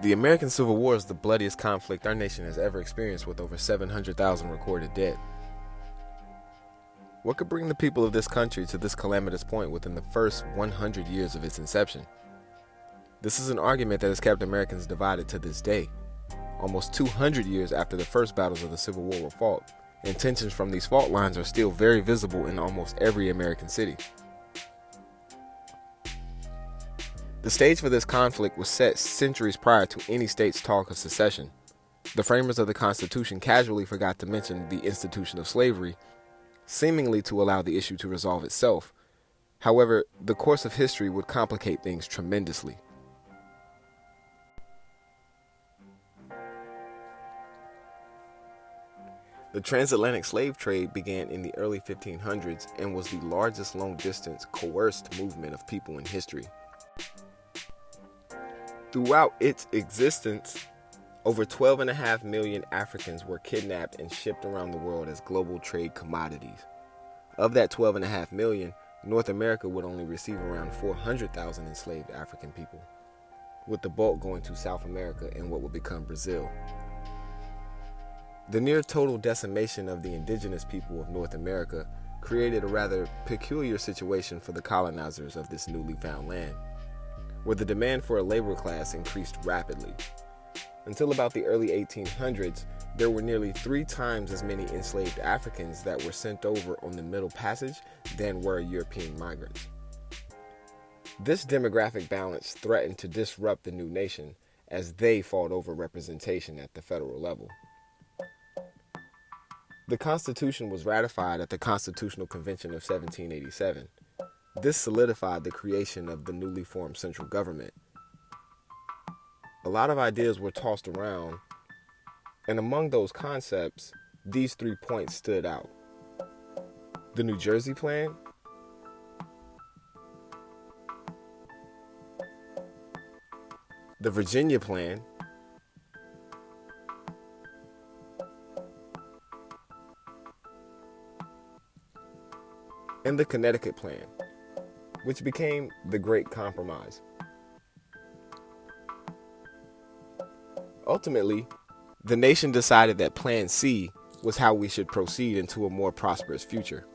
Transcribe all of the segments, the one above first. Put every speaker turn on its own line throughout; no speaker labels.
The American Civil War is the bloodiest conflict our nation has ever experienced, with over 700,000 recorded dead. What could bring the people of this country to this calamitous point within the first 100 years of its inception? This is an argument that has kept Americans divided to this day. Almost 200 years after the first battles of the Civil War were fought, and tensions from these fault lines are still very visible in almost every American city. The stage for this conflict was set centuries prior to any state's talk of secession. The framers of the Constitution casually forgot to mention the institution of slavery, seemingly to allow the issue to resolve itself. However, the course of history would complicate things tremendously. The transatlantic slave trade began in the early 1500s and was the largest long-distance coerced movement of people in history. Throughout its existence, over 12.5 million Africans were kidnapped and shipped around the world as global trade commodities. Of that 12.5 million, North America would only receive around 400,000 enslaved African people, with the bulk going to South America and what would become Brazil. The near total decimation of the indigenous people of North America created a rather peculiar situation for the colonizers of this newly found land, where the demand for a labor class increased rapidly. Until about the early 1800s, there were nearly 3 times as many enslaved Africans that were sent over on the Middle Passage than were European migrants. This demographic balance threatened to disrupt the new nation as they fought over representation at the federal level. The Constitution was ratified at the Constitutional Convention of 1787. This solidified the creation of the newly formed central government. A lot of ideas were tossed around, and among those concepts, these 3 points stood out. The New Jersey Plan, the Virginia Plan, and the Connecticut Plan, which became the Great Compromise. Ultimately, the nation decided that Plan C was how we should proceed into a more prosperous future.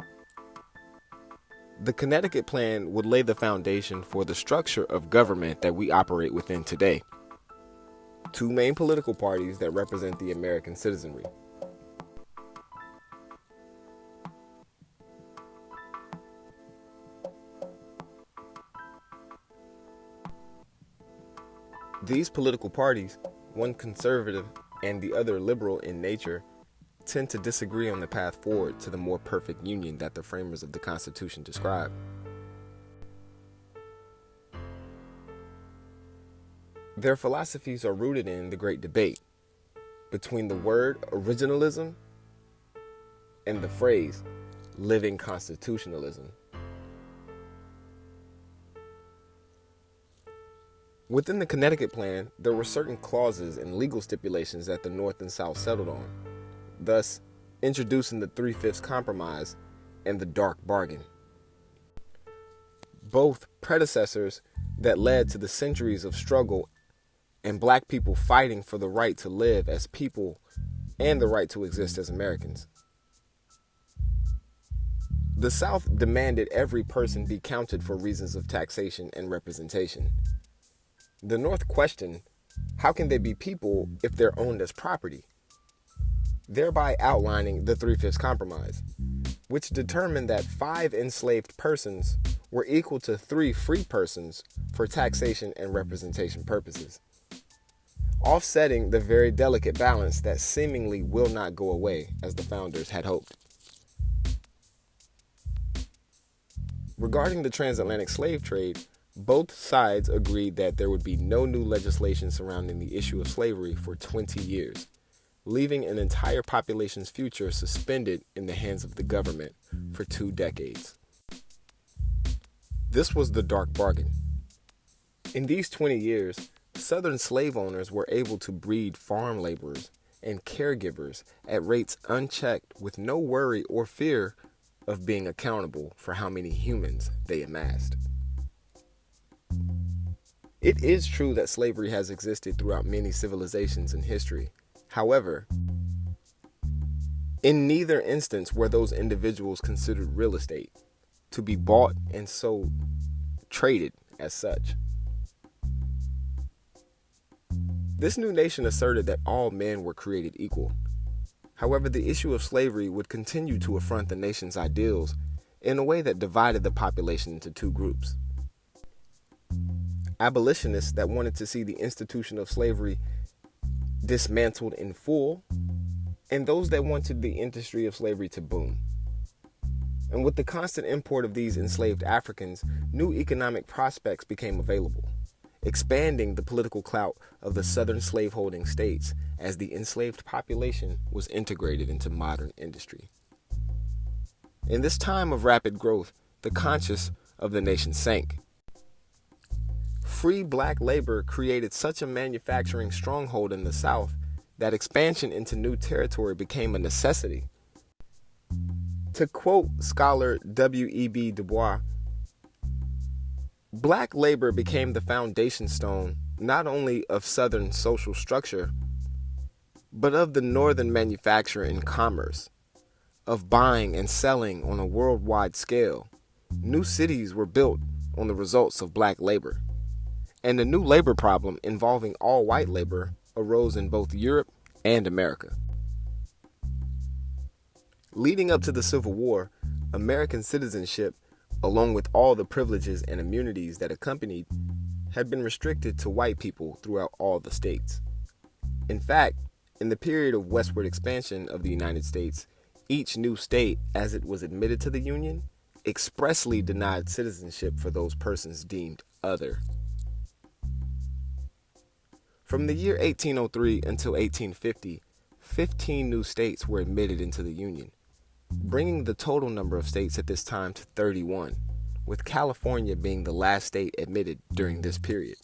The Connecticut Plan would lay the foundation for the structure of government that we operate within today. 2 main political parties that represent the American citizenry. These political parties, one conservative and the other liberal in nature, tend to disagree on the path forward to the more perfect union that the framers of the Constitution described. Their philosophies are rooted in the great debate between the word originalism and the phrase living constitutionalism. Within the Connecticut Plan, there were certain clauses and legal stipulations that the North and South settled on, thus introducing the 3/5 compromise and the dark bargain. Both predecessors that led to the centuries of struggle and black people fighting for the right to live as people and the right to exist as Americans. The South demanded every person be counted for reasons of taxation and representation. The North questioned, how can they be people if they're owned as property? Thereby outlining the 3/5 compromise, which determined that 5 enslaved persons were equal to 3 free persons for taxation and representation purposes, offsetting the very delicate balance that seemingly will not go away as the founders had hoped. Regarding the transatlantic slave trade, both sides agreed that there would be no new legislation surrounding the issue of slavery for 20 years, leaving an entire population's future suspended in the hands of the government for 2 decades. This was the dark bargain. In these 20 years, Southern slave owners were able to breed farm laborers and caregivers at rates unchecked, with no worry or fear of being accountable for how many humans they amassed. It is true that slavery has existed throughout many civilizations in history. However, in neither instance were those individuals considered real estate, to be bought and sold, traded as such. This new nation asserted that all men were created equal. However, the issue of slavery would continue to affront the nation's ideals in a way that divided the population into two groups. Abolitionists that wanted to see the institution of slavery dismantled in full, and those that wanted the industry of slavery to boom. And with the constant import of these enslaved Africans, new economic prospects became available, expanding the political clout of the southern slaveholding states as the enslaved population was integrated into modern industry. In this time of rapid growth, the conscience of the nation sank. Free black labor created such a manufacturing stronghold in the South that expansion into new territory became a necessity. To quote scholar W.E.B. Du Bois, black labor became the foundation stone not only of Southern social structure, but of the Northern manufacture and commerce, of buying and selling on a worldwide scale. New cities were built on the results of black labor, and a new labor problem involving all white labor arose in both Europe and America. Leading up to the Civil War, American citizenship, along with all the privileges and immunities that accompanied, had been restricted to white people throughout all the states. In fact, in the period of westward expansion of the United States, each new state, as it was admitted to the Union, expressly denied citizenship for those persons deemed other. From the year 1803 until 1850, 15 new states were admitted into the Union, bringing the total number of states at this time to 31, with California being the last state admitted during this period.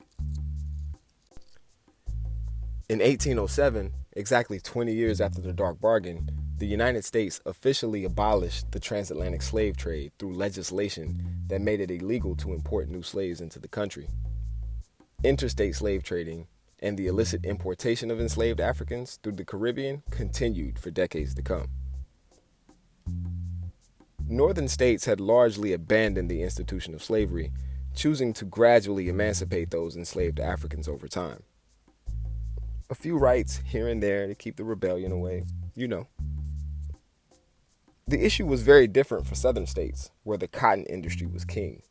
In 1807, exactly 20 years after the Dark Bargain, the United States officially abolished the transatlantic slave trade through legislation that made it illegal to import new slaves into the country. Interstate slave trading and the illicit importation of enslaved Africans through the Caribbean continued for decades to come. Northern states had largely abandoned the institution of slavery, choosing to gradually emancipate those enslaved Africans over time. A few rights here and there to keep the rebellion away, you know. The issue was very different for southern states, where the cotton industry was king.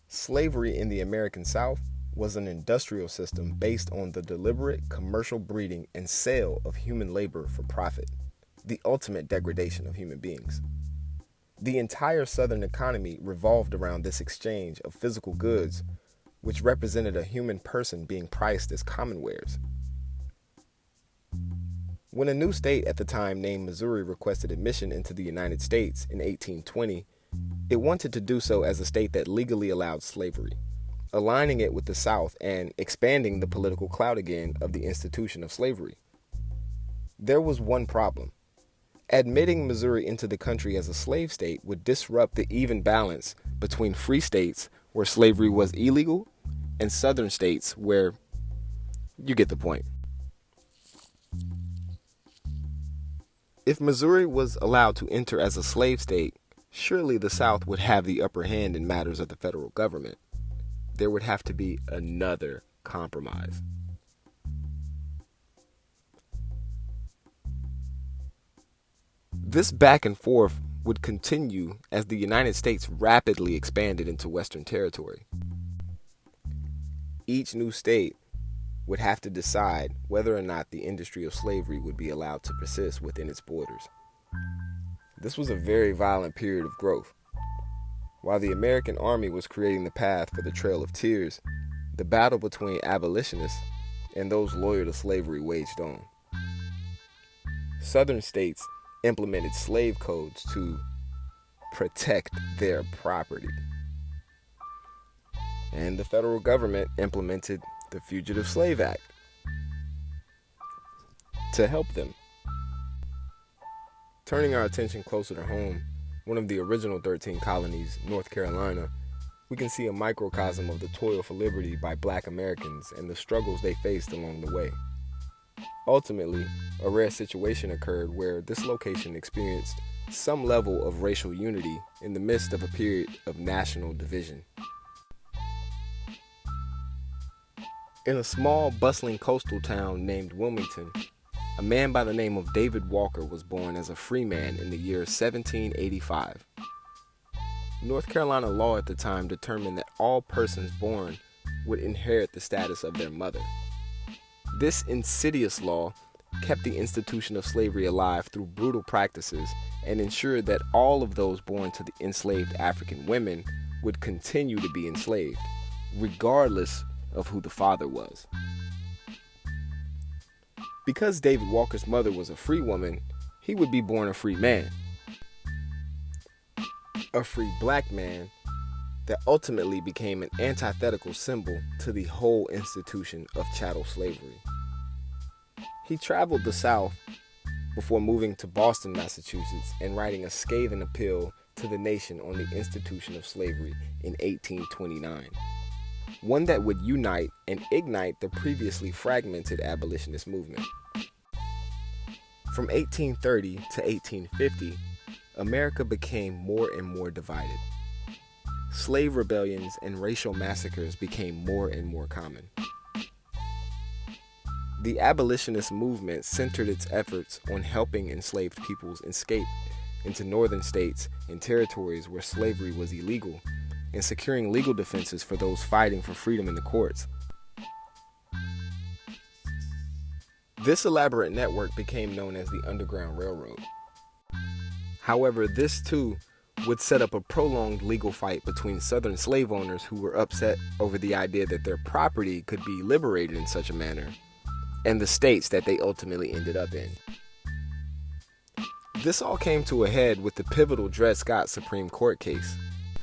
Slavery in the American South was an industrial system based on the deliberate commercial breeding and sale of human labor for profit, the ultimate degradation of human beings. The entire Southern economy revolved around this exchange of physical goods, which represented a human person being priced as common wares. When a new state at the time named Missouri requested admission into the United States in 1820, it wanted to do so as a state that legally allowed slavery, aligning it with the South and expanding the political clout again of the institution of slavery. There was one problem. Admitting Missouri into the country as a slave state would disrupt the even balance between free states where slavery was illegal and southern states where, you get the point. If Missouri was allowed to enter as a slave state, surely the South would have the upper hand in matters of the federal government. There would have to be another compromise. This back and forth would continue as the United States rapidly expanded into Western territory. Each new state would have to decide whether or not the industry of slavery would be allowed to persist within its borders. This was a very violent period of growth. While the American Army was creating the path for the Trail of Tears, the battle between abolitionists and those loyal to slavery waged on. Southern states implemented slave codes to protect their property, and the federal government implemented the Fugitive Slave Act to help them. Turning our attention closer to home, one of the original 13 colonies, North Carolina, we can see a microcosm of the toil for liberty by Black Americans and the struggles they faced along the way. Ultimately, a rare situation occurred where this location experienced some level of racial unity in the midst of a period of national division. In a small, bustling coastal town named Wilmington, a man by the name of David Walker was born as a free man in the year 1785. North Carolina law at the time determined that all persons born would inherit the status of their mother. This insidious law kept the institution of slavery alive through brutal practices and ensured that all of those born to the enslaved African women would continue to be enslaved, regardless of who the father was. Because David Walker's mother was a free woman, he would be born a free man. A free black man that ultimately became an antithetical symbol to the whole institution of chattel slavery. He traveled the South before moving to Boston, Massachusetts, and writing a scathing appeal to the nation on the institution of slavery in 1829. One that would unite and ignite the previously fragmented abolitionist movement. From 1830 to 1850, America became more and more divided. Slave rebellions and racial massacres became more and more common. The abolitionist movement centered its efforts on helping enslaved peoples escape into northern states and territories where slavery was illegal, and securing legal defenses for those fighting for freedom in the courts. This elaborate network became known as the Underground Railroad. However, this too would set up a prolonged legal fight between Southern slave owners who were upset over the idea that their property could be liberated in such a manner, and the states that they ultimately ended up in. This all came to a head with the pivotal Dred Scott Supreme Court case.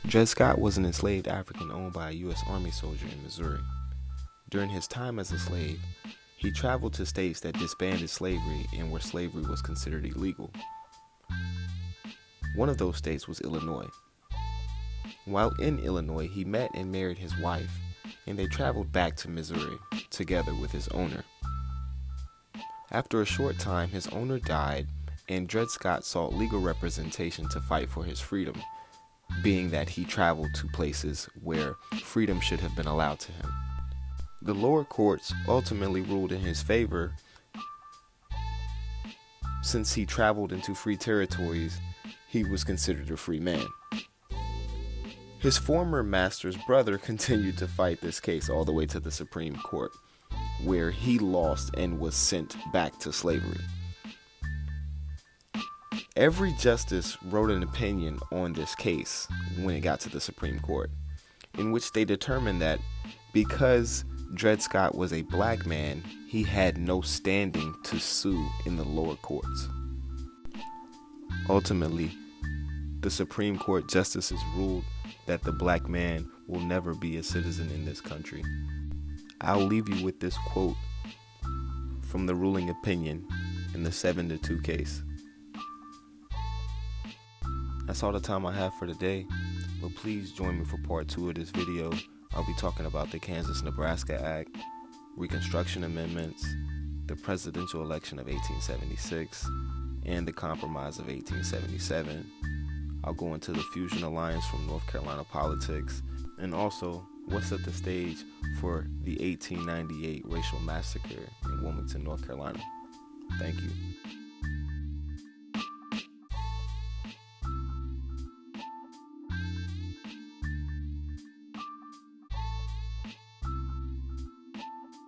Dred Scott was an enslaved African owned by a U.S. Army soldier in Missouri. During his time as a slave, he traveled to states that disbanded slavery and where slavery was considered illegal. One of those states was Illinois. While in Illinois, he met and married his wife, and they traveled back to Missouri together with his owner. After a short time, his owner died, and Dred Scott sought legal representation to fight for his freedom, being that he traveled to places where freedom should have been allowed to him. The lower courts ultimately ruled in his favor since he traveled into free territories. He was considered a free man. His former master's brother continued to fight this case all the way to the Supreme Court, where he lost and was sent back to slavery. Every justice wrote an opinion on this case when it got to the Supreme Court, in which they determined that because Dred Scott was a black man, he had no standing to sue in the lower courts. Ultimately, the Supreme Court justices ruled that the black man will never be a citizen in this country. I'll leave you with this quote from the ruling opinion in the 7-2 case. That's all the time I have for today, but please join me for part 2 of this video. I'll be talking about the Kansas-Nebraska Act, Reconstruction Amendments, the presidential election of 1876, and the Compromise of 1877. I'll go into the Fusion Alliance from North Carolina politics, and also what set the stage for the 1898 racial massacre in Wilmington, North Carolina. Thank you.